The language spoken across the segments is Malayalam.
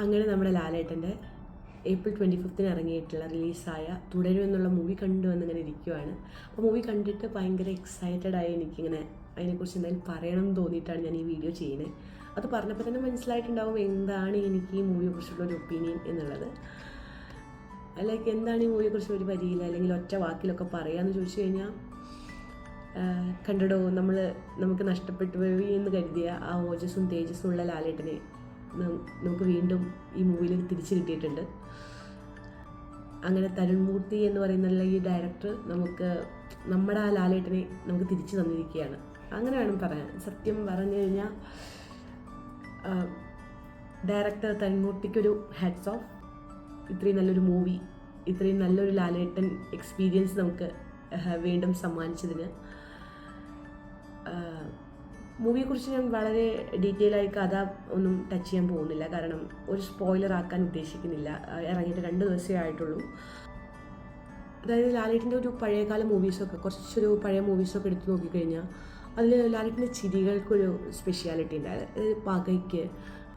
അങ്ങനെ നമ്മുടെ ലാലേട്ടൻ്റെ ഏപ്രിൽ 25 ഇറങ്ങിയിട്ടുള്ള റിലീസായ തുടരും എന്നുള്ള മൂവി കണ്ടുവന്നിങ്ങനെ ഇരിക്കുവാണ്. അപ്പോൾ മൂവി കണ്ടിട്ട് ഭയങ്കര എക്സൈറ്റഡ് ആയി എനിക്കിങ്ങനെ അതിനെക്കുറിച്ച് എന്തായാലും പറയണം എന്ന് തോന്നിയിട്ടാണ് ഞാൻ ഈ വീഡിയോ ചെയ്യുന്നത്. അത് പറഞ്ഞപ്പോൾ തന്നെ മനസ്സിലായിട്ടുണ്ടാവും എന്താണ് എനിക്ക് ഈ മൂവിയെക്കുറിച്ചുള്ള ഒരു ഒപ്പീനിയൻ എന്നുള്ളത്. ലൈക്ക് എന്താണ് ഈ മൂവിയെക്കുറിച്ച് ഒരു വരിയില്ല അല്ലെങ്കിൽ ഒറ്റ വാക്കിലൊക്കെ പറയാമെന്ന് ചോദിച്ചു കഴിഞ്ഞാൽ, കണ്ടടോ നമുക്ക് നഷ്ടപ്പെട്ടു പോയി എന്ന് കരുതിയ ആ ഓജസ്സും തേജസ്സും ഉള്ള ലാലേട്ടനെ നമുക്ക് വീണ്ടും ഈ മൂവിയിൽ തിരിച്ചു കിട്ടിയിട്ടുണ്ട്. അങ്ങനെ തരുൺ മൂർത്തി എന്ന് പറയുന്ന ഈ ഡയറക്ടർ നമ്മുടെ ആ ലാലേട്ടനെ നമുക്ക് തിരിച്ചു തന്നിരിക്കുകയാണ്. അങ്ങനെ വേണം പറയാൻ. സത്യം പറഞ്ഞു കഴിഞ്ഞാൽ ഡയറക്ടർ തരുൺ മൂർത്തിക്കൊരു ഹാറ്റ്സ് ഓഫ്. ഇത്രയും നല്ലൊരു മൂവി, ഇത്രയും നല്ലൊരു ലാലേട്ടൻ എക്സ്പീരിയൻസ് നമുക്ക് വീണ്ടും സമ്മാനിച്ചതിന്. മൂവിയെക്കുറിച്ച് ഞാൻ വളരെ ഡീറ്റെയിൽ ആയി കഥ ഒന്നും ടച്ച് ചെയ്യാൻ പോകുന്നില്ല, കാരണം ഒരു സ്പോയിലർ ആക്കാൻ ഉദ്ദേശിക്കുന്നില്ല. ഇറങ്ങിയിട്ട് 2 ദിവസമേ ആയിട്ടുള്ളൂ. അതായത് ലാലേട്ടൻ്റെ ഒരു പഴയകാല മൂവീസൊക്കെ, കുറച്ചൊരു പഴയ മൂവീസൊക്കെ എടുത്ത് നോക്കിക്കഴിഞ്ഞാൽ അതിൽ ലാലേട്ടൻ്റെ ചിരികൾക്കൊരു സ്പെഷ്യാലിറ്റി ഉണ്ട്. അതായത് പകയ്ക്ക്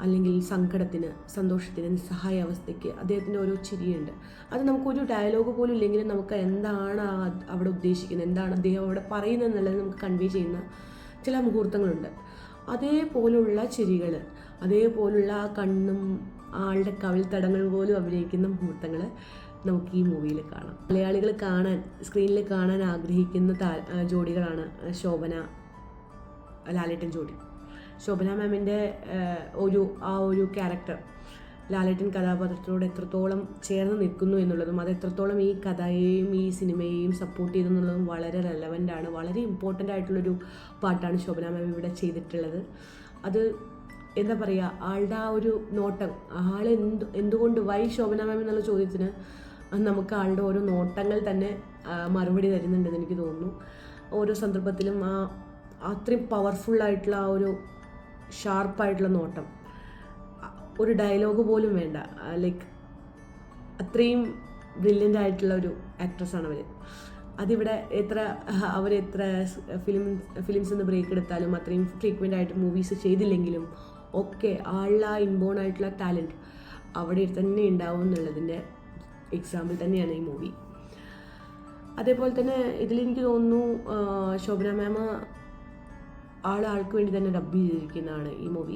അല്ലെങ്കിൽ സങ്കടത്തിന്, സന്തോഷത്തിന്, നിസ്സഹായ അവസ്ഥയ്ക്ക് അദ്ദേഹത്തിൻ്റെ ഓരോ ചിരിയുണ്ട്. അത് നമുക്കൊരു ഡയലോഗ് പോലും ഇല്ലെങ്കിലും നമുക്ക് എന്താണ് അവിടെ ഉദ്ദേശിക്കുന്നത്, എന്താണ് അദ്ദേഹം അവിടെ പറയുന്നത് എന്നുള്ളത് നമുക്ക് കൺവേ ചെയ്യുന്ന ചില മുഹൂർത്തങ്ങളുണ്ട്. അതേപോലുള്ള ചിരികൾ, അതേപോലുള്ള ആ കണ്ണും ആളുടെ കവിൾത്തടങ്ങൾ പോലും അഭിനയിക്കുന്ന മുഹൂർത്തങ്ങൾ നമുക്ക് ഈ മൂവിയിൽ കാണാം. മലയാളികൾ സ്ക്രീനിൽ കാണാൻ ആഗ്രഹിക്കുന്ന ജോഡികളാണ് ശോഭന ലാലേട്ടൻ ജോഡി. ശോഭന മാമിൻ്റെ ഒരു ക്യാരക്ടർ ലാലേട്ടൻ കഥാപാത്രത്തിനോട് എത്രത്തോളം ചേർന്ന് നിൽക്കുന്നു എന്നുള്ളതും അത് എത്രത്തോളം ഈ കഥയെയും ഈ സിനിമയെയും സപ്പോർട്ട് ചെയ്തെന്നുള്ളതും വളരെ റെലവൻ്റാണ്. വളരെ ഇമ്പോർട്ടൻ്റ് ആയിട്ടുള്ളൊരു പാട്ടാണ് ശോഭന മാം ഇവിടെ ചെയ്തിട്ടുള്ളത്. അത് എന്താ പറയുക, ആളുടെ ആ ഒരു നോട്ടം, എന്തുകൊണ്ട് വൈ ശോഭന മാം എന്നുള്ള ചോദ്യത്തിന് നമുക്ക് ആളുടെ ഓരോ നോട്ടങ്ങൾ തന്നെ മറുപടി തരുന്നുണ്ടെന്ന് എനിക്ക് തോന്നുന്നു. ഓരോ സന്ദർഭത്തിലും അത്രയും പവർഫുള്ളായിട്ടുള്ള ആ ഒരു ഷാർപ്പായിട്ടുള്ള നോട്ടം, ഒരു ഡയലോഗ് പോലും വേണ്ട, ലൈക്ക് അത്രയും ബ്രില്യൻ്റ് ആയിട്ടുള്ള ഒരു ആക്ട്രസ്സാണ് അവർ. അതിവിടെ അവരെത്ര ഫിലിംസ് നിന്ന് ബ്രേക്ക് എടുത്താലും അത്രയും ഫ്രീക്വൻ്റ് ആയിട്ട് മൂവീസ് ചെയ്തില്ലെങ്കിലും ഒക്കെ ആളുടെ ആ ഇൻബോൺ ആയിട്ടുള്ള ടാലൻറ്റ് അവിടെ തന്നെ ഉണ്ടാവും എന്നുള്ളതിൻ്റെ എക്സാമ്പിൾ തന്നെയാണ് ഈ മൂവി. അതേപോലെ തന്നെ ഇതിലെനിക്ക് തോന്നുന്നു ശോഭന മാം ആൾക്ക് വേണ്ടി തന്നെ ഡബ് ചെയ്തിരിക്കുന്നതാണ് ഈ മൂവി.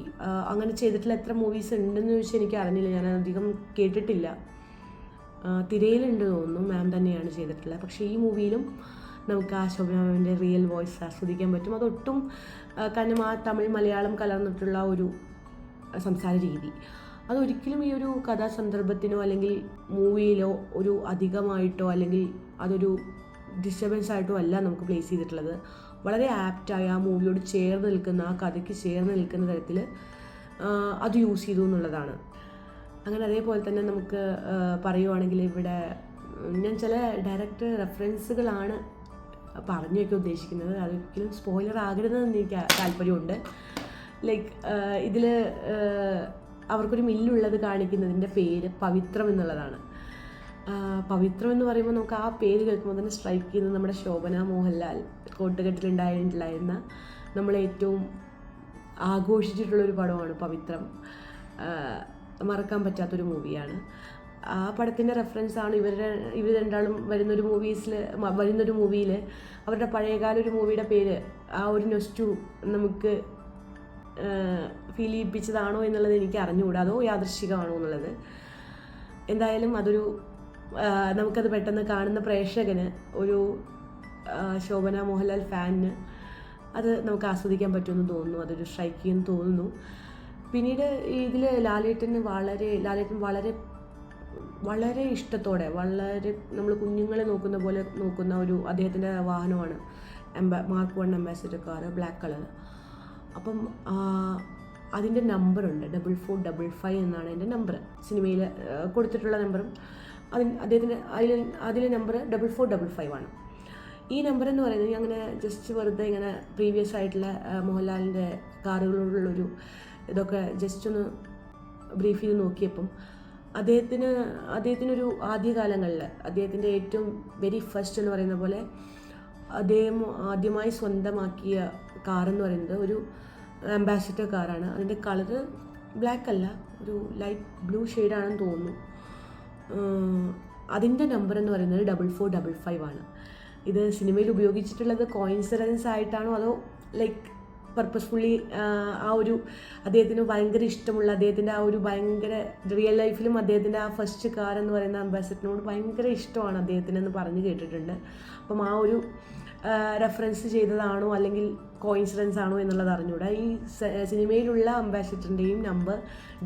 അങ്ങനെ ചെയ്തിട്ടുള്ള എത്ര മൂവീസ് ഉണ്ടെന്ന് ചോദിച്ചാൽ എനിക്ക് അറിഞ്ഞില്ല, ഞാൻ അധികം കേട്ടിട്ടില്ല. തിരയിലുണ്ട് തോന്നുന്നു, മാം തന്നെയാണ് ചെയ്തിട്ടുള്ളത്. പക്ഷേ ഈ മൂവിയിലും നമുക്ക് ആ ശോഭന മാമിൻ്റെ റിയൽ വോയിസ് ആസ്വദിക്കാൻ പറ്റും. അതൊട്ടും കാരണം ആ തമിഴ് മലയാളം കലർന്നിട്ടുള്ള ഒരു സംസാര രീതി അതൊരിക്കലും ഈ ഒരു കഥാസന്ദർഭത്തിനോ അല്ലെങ്കിൽ മൂവിയിലോ ഒരു അധികമായിട്ടോ അല്ലെങ്കിൽ അതൊരു ഡിസ്റ്റർബൻസ് ആയിട്ടോ അല്ല നമുക്ക് പ്ലേസ് ചെയ്തിട്ടുള്ളത്. വളരെ ആപ്റ്റായി ആ മൂവിയോട് ചേർന്ന് നിൽക്കുന്ന, ആ കഥയ്ക്ക് ചേർന്ന് നിൽക്കുന്ന തരത്തിൽ അത് യൂസ് ചെയ്തു എന്നുള്ളതാണ്. അങ്ങനെ അതേപോലെ തന്നെ നമുക്ക് പറയുവാണെങ്കിൽ ഇവിടെ ഞാൻ ചില ഡയറക്ടർ റെഫറൻസുകളാണ് പറഞ്ഞു വയ്ക്കാൻ ഉദ്ദേശിക്കുന്നത്. അതൊരിക്കലും സ്പോയിലർ ആകരുതെന്ന് എനിക്ക് താല്പര്യമുണ്ട്. ലൈക്ക് ഇതിൽ അവർക്കൊരു മില്ലുള്ളത് കാണിക്കുന്നതിൻ്റെ പേര് പവിത്രം എന്നുള്ളതാണ്. പവിത്രം എന്ന് പറയുമ്പോൾ നമുക്ക് ആ പേര് കേൾക്കുമ്പോൾ തന്നെ സ്ട്രൈക്ക് ചെയ്യുന്നത് നമ്മുടെ ശോഭന മോഹൻലാൽ കോട്ടുകെട്ടിലുണ്ടായിരുന്ന നമ്മളേറ്റവും ആഘോഷിച്ചിട്ടുള്ളൊരു പടമാണ് പവിത്രം. മറക്കാൻ പറ്റാത്തൊരു മൂവിയാണ്. ആ പടത്തിൻ്റെ റെഫറൻസാണ് ഇവർ രണ്ടാളും വരുന്നൊരു മൂവിയിൽ അവരുടെ പഴയകാല ഒരു മൂവിയുടെ പേര് ആ ഒരു നൊസ്റ്റു നമുക്ക് ഫീൽ ചെയ്യിപ്പിച്ചതാണോ എന്നുള്ളത് എനിക്ക് അറിഞ്ഞുകൂടാ, അതോ യാദൃശ്ചികമാണോ എന്നുള്ളത്. എന്തായാലും നമുക്കത് പെട്ടെന്ന് കാണുന്ന പ്രേക്ഷകന്, ഒരു ശോഭന മോഹൻലാൽ ഫാനിന് അത് നമുക്ക് ആസ്വദിക്കാൻ പറ്റുമെന്ന് തോന്നുന്നു. അതൊരു സ്ട്രൈക്ക് ചെയ്യുമെന്ന് തോന്നുന്നു. പിന്നീട് ഇതിൽ ലാലേട്ടൻ വളരെ വളരെ ഇഷ്ടത്തോടെ, വളരെ നമ്മൾ കുഞ്ഞുങ്ങളെ നോക്കുന്ന പോലെ നോക്കുന്ന ഒരു അദ്ദേഹത്തിൻ്റെ വാഹനമാണ് Mark 1 ambassador car, black colour. അപ്പം അതിൻ്റെ നമ്പറുണ്ട് 4455 എന്നാണ് എൻ്റെ നമ്പർ, സിനിമയിൽ കൊടുത്തിട്ടുള്ള നമ്പറും. അതിലെ നമ്പർ 4455 ആണ്. ഈ നമ്പർ എന്ന് പറയുന്നത് അങ്ങനെ ജസ്റ്റ് വെറുതെ ഇങ്ങനെ പ്രീവിയസ് ആയിട്ടുള്ള മോഹൻലാലിൻ്റെ കാറുകളോടുള്ളൊരു ഇതൊക്കെ ജസ്റ്റ് ഒന്ന് ബ്രീഫ് ചെയ്ത് നോക്കിയപ്പം അദ്ദേഹത്തിനൊരു ആദ്യകാലങ്ങളിൽ അദ്ദേഹത്തിൻ്റെ ഏറ്റവും വെരി ഫസ്റ്റ് എന്ന് പറയുന്ന പോലെ അദ്ദേഹം ആദ്യമായി സ്വന്തമാക്കിയ കാറെന്ന് പറയുന്നത് ഒരു അംബാസിഡർ കാറാണ്. അതിൻ്റെ കളറ് ബ്ലാക്ക് അല്ല, ഒരു ലൈറ്റ് ബ്ലൂ ഷെയ്ഡാണെന്ന് തോന്നുന്നു. അതിൻ്റെ നമ്പർ എന്ന് പറയുന്നത് 4455 ആണ്. ഇത് സിനിമയിൽ ഉപയോഗിച്ചിട്ടുള്ളത് കോയിൻസിഡൻസ് ആയിട്ടാണോ അതോ ലൈക്ക് പർപ്പസ്ഫുള്ളി ആ ഒരു അദ്ദേഹത്തിന് ഭയങ്കര ഇഷ്ടമുള്ള അദ്ദേഹത്തിൻ്റെ ആ ഒരു ഭയങ്കര റിയൽ ലൈഫിലും അദ്ദേഹത്തിൻ്റെ ആ ഫസ്റ്റ് കാർ എന്ന് പറയുന്ന അംബാസഡറിനോട് ഭയങ്കര ഇഷ്ടമാണ് അദ്ദേഹത്തിനെന്ന് പറഞ്ഞു കേട്ടിട്ടുണ്ട്. അപ്പം ആ ഒരു റെഫറൻസ് ചെയ്തതാണോ അല്ലെങ്കിൽ കോയിൻസിഡൻസ് ആണോ എന്നുള്ളത് അറിഞ്ഞുകൂടാ. ഈ സിനിമയിലുള്ള അംബാസഡറിൻ്റെയും നമ്പർ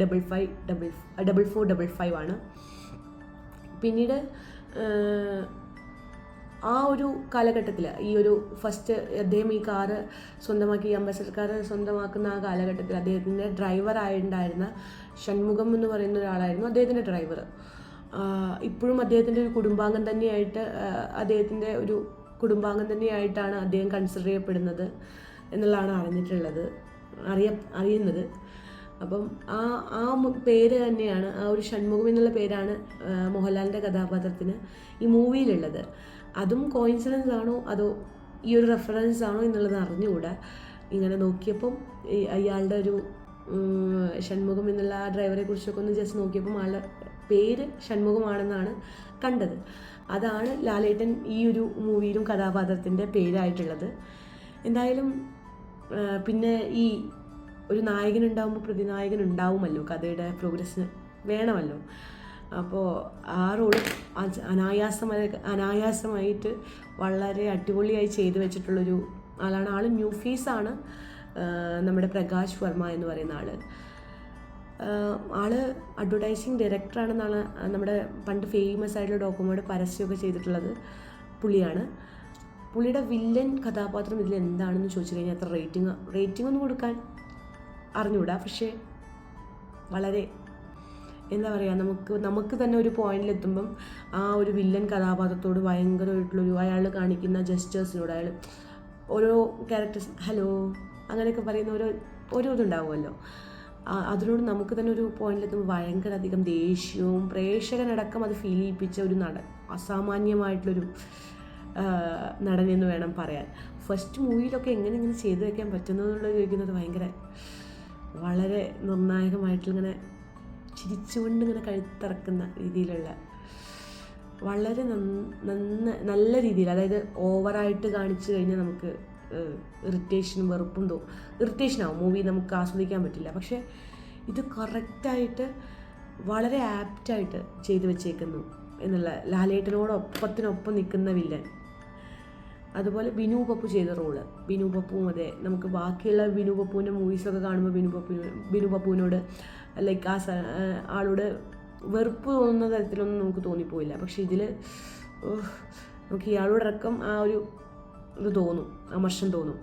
4455 ആണ്. പിന്നീട് ആ ഒരു കാലഘട്ടത്തിൽ ഈ ഒരു ഫസ്റ്റ് അദ്ദേഹം ഈ കാറ് സ്വന്തമാക്കി, ഈ അംബാസഡർ കാറ് സ്വന്തമാക്കുന്ന ആ കാലഘട്ടത്തിൽ അദ്ദേഹത്തിൻ്റെ ഡ്രൈവറായിട്ടുണ്ടായിരുന്ന ഷൺമുഖം എന്ന് പറയുന്ന ഒരാളായിരുന്നു അദ്ദേഹത്തിൻ്റെ ഡ്രൈവർ. ഇപ്പോഴും അദ്ദേഹത്തിൻ്റെ ഒരു കുടുംബാംഗം തന്നെയായിട്ട് തന്നെയായിട്ടാണ് അദ്ദേഹം കൺസിഡർ ചെയ്യപ്പെടുന്നത് എന്നുള്ളതാണ് അറിയുന്നത്. അപ്പം ആ പേര് തന്നെയാണ്, ആ ഒരു ഷൺമുഖം എന്നുള്ള പേരാണ് മോഹൻലാലിൻ്റെ കഥാപാത്രത്തിന് ഈ മൂവിയിലുള്ളത്. അതും കോയിൻസിഡൻസ് ആണോ അതോ ഈ ഒരു റെഫറൻസ് ആണോ എന്നുള്ളത് അറിഞ്ഞുകൂടാ. ഇങ്ങനെ നോക്കിയപ്പം അയാളുടെ ഒരു ഷൺമുഖം എന്നുള്ള ആ ഡ്രൈവറെ കുറിച്ചൊക്കെ ഒന്ന് ജസ്റ്റ് നോക്കിയപ്പം ആളുടെ പേര് ഷൺമുഖമാണെന്നാണ് കണ്ടത്. അതാണ് ലാലേട്ടൻ ഈ ഒരു മൂവിയിലും കഥാപാത്രത്തിൻ്റെ പേരായിട്ടുള്ളത്. എന്തായാലും പിന്നെ ഈ ഒരു നായകനുണ്ടാകുമ്പോൾ പ്രതിനായകൻ ഉണ്ടാവുമല്ലോ, കഥയുടെ പ്രോഗ്രസ്സിന് വേണമല്ലോ. അപ്പോൾ ആ റോള് അനായാസമായിട്ട് വളരെ അടിപൊളിയായി ചെയ്തു വെച്ചിട്ടുള്ളൊരു ആളാണ്. ആൾ ന്യൂ ഫേസാണ്, നമ്മുടെ പ്രകാശ് വർമ്മ എന്ന് പറയുന്ന ആള് അഡ്വർടൈസിങ് ഡയറക്ടറാണെന്നാണ് നമ്മുടെ പണ്ട് ഫേമസ് ആയിട്ടുള്ള ഡോക്യുമെൻ്റ് പരസ്യമൊക്കെ ചെയ്തിട്ടുള്ളത് പുള്ളിയാണ്. പുള്ളിയുടെ വില്ലൻ കഥാപാത്രം ഇതിൽ എന്താണെന്ന് ചോദിച്ചു കഴിഞ്ഞാൽ അത്ര റേറ്റിംഗ് ഒന്നും കൊടുക്കാൻ അറിഞ്ഞുകൂടാ. പക്ഷേ വളരെ എന്താ പറയുക, നമുക്ക് തന്നെ ഒരു പോയിന്റിലെത്തുമ്പം ആ ഒരു വില്ലൻ കഥാപാത്രത്തോട് ഭയങ്കരമായിട്ടുള്ളൊരു അയാൾ കാണിക്കുന്ന ജസ്റ്റേഴ്സിനോട്, അയാൾ ഓരോ ക്യാരക്ടേഴ്സ് ഹലോ അങ്ങനെയൊക്കെ പറയുന്ന ഓരോ ഇതുണ്ടാവുമല്ലോ, അതിനോട് നമുക്ക് തന്നെ ഒരു പോയിന്റിലെത്തുമ്പോൾ ഭയങ്കര അധികം ദേഷ്യവും പ്രേക്ഷകനടക്കം അത് ഫീൽ ചെയ്യിപ്പിച്ച ഒരു അസാമാന്യമായിട്ടുള്ളൊരു നടനെന്ന് വേണം പറയാൻ. ഫസ്റ്റ് മൂവിയിലൊക്കെ എങ്ങനെ ചെയ്തു വയ്ക്കാൻ പറ്റുന്നതെന്നുള്ളത് ചോദിക്കുന്നത് വളരെ നിർണായകമായിട്ടിങ്ങനെ ചിരിച്ചുകൊണ്ട് ഇങ്ങനെ കഴുത്തിറക്കുന്ന രീതിയിലുള്ള വളരെ നല്ല രീതിയിൽ, അതായത് ഓവറായിട്ട് കാണിച്ചു കഴിഞ്ഞാൽ നമുക്ക് ഇറിറ്റേഷനും വെറുപ്പും ഇറിറ്റേഷനാവും, മൂവി നമുക്ക് ആസ്വദിക്കാൻ പറ്റില്ല. പക്ഷേ ഇത് കറക്റ്റായിട്ട് വളരെ ആപ്റ്റായിട്ട് ചെയ്തു വെച്ചേക്കുന്നു എന്നുള്ള, ലാലേട്ടനോടൊപ്പത്തിനൊപ്പം നിൽക്കുന്ന വില്ലൻ. അതുപോലെ ബിനു പപ്പു ചെയ്ത റോള്, ബിനു പപ്പുവും അതെ, നമുക്ക് ബാക്കിയുള്ള ബിനു പപ്പുവിൻ്റെ മൂവീസൊക്കെ കാണുമ്പോൾ ബിനു പപ്പുവിനോട് ലൈക്ക് ആളോട് വെറുപ്പ് തോന്നുന്ന തരത്തിലൊന്നും നമുക്ക് തോന്നിപ്പോയില്ല. പക്ഷെ ഇതിൽ നമുക്ക് ഇയാളോടക്കം ആ ഒരു ഇത് തോന്നും, അമർഷം തോന്നും.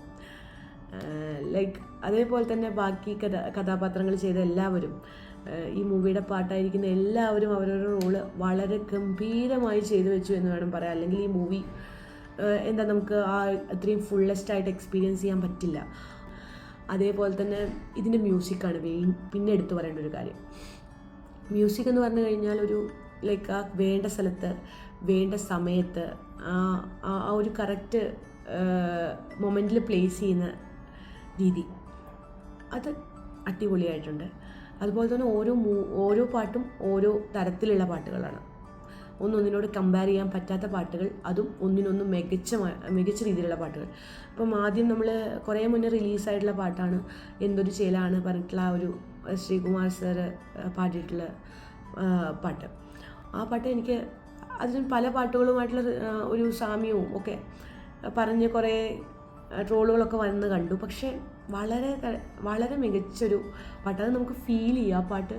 ലൈക്ക് അതേപോലെ തന്നെ ബാക്കി കഥാപാത്രങ്ങൾ ചെയ്ത എല്ലാവരും, ഈ മൂവിയുടെ പാട്ടായിരിക്കുന്ന എല്ലാവരും അവരവരുടെ റോള് വളരെ ഗംഭീരമായി ചെയ്തു വെച്ചു എന്ന് വേണം പറയാം. അല്ലെങ്കിൽ ഈ മൂവി നമുക്ക് ആ അത്രയും ഫുള്ളസ്റ്റായിട്ട് എക്സ്പീരിയൻസ് ചെയ്യാൻ പറ്റില്ല. അതേപോലെ തന്നെ ഇതിൻ്റെ മ്യൂസിക്കാണ് പിന്നെ എടുത്തു പറയേണ്ട ഒരു കാര്യം. മ്യൂസിക് എന്ന് പറഞ്ഞു കഴിഞ്ഞാൽ ഒരു ലൈക്ക് ആ വേണ്ട സ്ഥലത്ത് വേണ്ട സമയത്ത് ആ ഒരു കറക്റ്റ് മൊമെൻറ്റിൽ പ്ലേസ് ചെയ്യുന്ന രീതി, അത് അടിപൊളിയായിട്ടുണ്ട്. അതുപോലെ തന്നെ ഓരോ പാട്ടും ഓരോ തരത്തിലുള്ള പാട്ടുകളാണ്. ഒന്നൊന്നിനോട് കമ്പയർ ചെയ്യാൻ പറ്റാത്ത പാട്ടുകൾ, അതും ഒന്നിനൊന്നും മികച്ച രീതിയിലുള്ള പാട്ടുകൾ. അപ്പം ആദ്യം നമ്മൾ കുറേ മുന്നേ റിലീസായിട്ടുള്ള പാട്ടാണ് എന്തൊരു ചേലാണ് പറഞ്ഞിട്ടുള്ള ആ ഒരു ശ്രീകുമാർ സാറ് പാടിയിട്ടുള്ള പാട്ട്. ആ പാട്ട് എനിക്ക് അതിന് പല പാട്ടുകളുമായിട്ടുള്ള ഒരു സാമ്യവും ഒക്കെ പറഞ്ഞ് കുറേ ട്രോളുകളൊക്കെ വന്ന് കണ്ടു. പക്ഷേ വളരെ മികച്ചൊരു പാട്ട്, അത് നമുക്ക് ഫീൽ ചെയ്യും. ആ പാട്ട്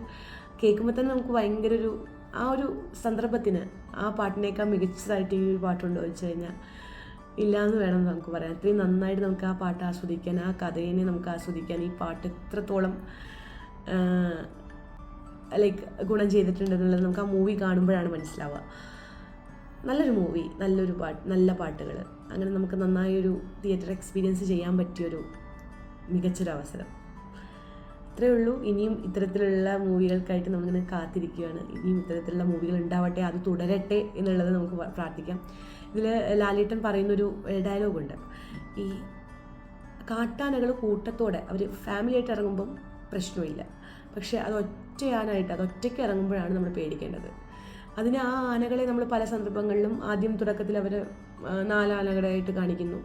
കേൾക്കുമ്പോൾ തന്നെ നമുക്ക് ഭയങ്കര ആ ഒരു സന്ദർഭത്തിന് ആ പാട്ടിനേക്കാൾ മികച്ചതായിട്ട് ഈ ഒരു പാട്ടുണ്ടോ വെച്ച് കഴിഞ്ഞാൽ ഇല്ലയെന്ന് വേണം നമുക്ക് പറയാൻ. അത്രയും നന്നായിട്ട് നമുക്ക് ആ പാട്ട് ആസ്വദിക്കാൻ, ആ കഥയെ നമുക്ക് ആസ്വദിക്കാൻ ഈ പാട്ട് എത്രത്തോളം ലൈക്ക് ഗുണം ചെയ്തിട്ടുണ്ടെന്നുള്ളത് നമുക്ക് ആ മൂവി കാണുമ്പോഴാണ് മനസ്സിലാവുക. നല്ലൊരു മൂവി, നല്ലൊരു നല്ല പാട്ടുകൾ, അങ്ങനെ നമുക്ക് നന്നായൊരു തിയേറ്റർ എക്സ്പീരിയൻസ് ചെയ്യാൻ പറ്റിയൊരു മികച്ചൊരവസരം. ഇത്രയേ ഉള്ളൂ. ഇനിയും ഇത്തരത്തിലുള്ള മൂവികൾക്കായിട്ട് നമ്മളിങ്ങനെ കാത്തിരിക്കുകയാണ്. ഇനിയും ഇത്തരത്തിലുള്ള മൂവികൾ ഉണ്ടാവട്ടെ, അത് തുടരട്ടെ എന്നുള്ളത് നമുക്ക് പ്രാർത്ഥിക്കാം. ഇതിൽ ലാലേട്ടൻ പറയുന്നൊരു ഡയലോഗുണ്ട്, ഈ കാട്ടാനകൾ കൂട്ടത്തോടെ അവർ ഫാമിലിയായിട്ട് ഇറങ്ങുമ്പം പ്രശ്നമില്ല, പക്ഷേ അത് ഒറ്റയാനായിട്ട് അത് ഒറ്റയ്ക്ക് ഇറങ്ങുമ്പോഴാണ് നമ്മൾ പേടിക്കേണ്ടത്. അതിന് ആ ആനകളെ നമ്മൾ പല സന്ദർഭങ്ങളിലും ആദ്യം തുടക്കത്തിൽ അവർ 4 ആനകളായിട്ട് കാണിക്കുന്നു.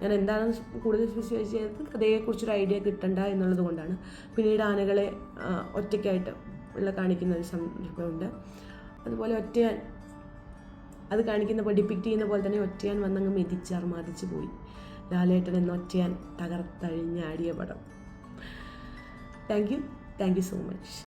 ഞാൻ എന്താണ് കൂടുതൽ സ്പെസിഫൈ ചെയ്തത് കഥയെക്കുറിച്ചൊരു ഐഡിയ കിട്ടണ്ട എന്നുള്ളത് കൊണ്ടാണ്. പിന്നീട് ആനകളെ ഒറ്റയ്ക്കായിട്ട് കാണിക്കുന്ന ഒരു സന്ദർഭമുണ്ട്. അതുപോലെ ഒറ്റയാൻ അത് കാണിക്കുന്ന ഡിപ്പിക്റ്റ് ചെയ്യുന്ന പോലെ തന്നെ ഒറ്റയാൻ വന്നങ്ങ് മെതിച്ചർമാദിച്ച് പോയി. ലാലേട്ടൻ എന്ന ഒറ്റയാൻ തകർത്തഴിഞ്ഞാടിയ പടം. Thank you so much.